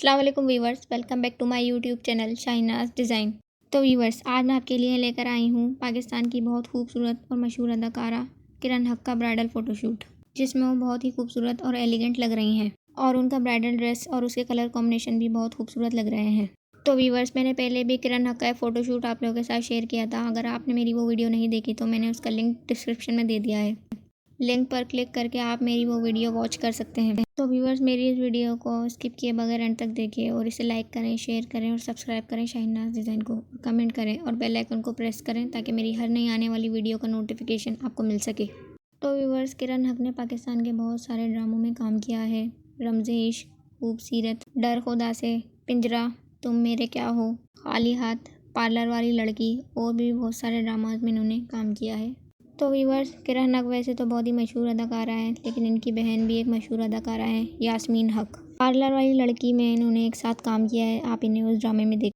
अस्सलाम वालेकुम viewers, welcome back to my YouTube channel Shainaz design. तो वीवर्स, आज मैं आपके लिए लेकर आई हूँ पाकिस्तान की बहुत खूबसूरत और मशहूर अदाकारा किरण हक का ब्राइडल फ़ोटोशूट, जिसमें वो बहुत ही खूबसूरत और एलिगेंट लग रही हैं और उनका ब्राइडल ड्रेस और उसके कलर कॉम्बिनेशन भी बहुत खूबसूरत लग रहे हैं। तो वीवर्स, मैंने पहले भी किरण हक का एक फ़ोटोशूट आप लोगों के साथ शेयर किया था। अगर आपने मेरी वो वीडियो नहीं देखी तो मैंने उसका लिंक डिस्क्रिप्शन में दे दिया है। लिंक पर क्लिक करके आप मेरी वो वीडियो वॉच कर सकते हैं। तो व्यूअर्स, मेरी इस वीडियो को स्किप किए बगैर एंड तक देखिए और इसे लाइक करें, शेयर करें और सब्सक्राइब करें शाइनाज डिज़ाइन को, और कमेंट करें और बेल आइकन को प्रेस करें ताकि मेरी हर नई आने वाली वीडियो का नोटिफिकेशन आपको मिल सके। तो व्यूअर्स, किरण हक ने पाकिस्तान के बहुत सारे ड्रामों में काम किया है। रमज़े इश्क, खूबसीरत, डर खुदा से, पिंजरा, तुम मेरे क्या हो, खाली हाथ, पार्लर वाली लड़की और भी बहुत सारे ड्रामाज में इन्होंने काम किया है। तो व्यूअर्स, किरण हक वैसे तो बहुत ही मशहूर अदाकारा है, लेकिन इनकी बहन भी एक मशहूर अदाकारा है, यास्मीन हक। पार्लर वाली लड़की में इन्होंने एक साथ काम किया है, आप इन्हें उस ड्रामे में देख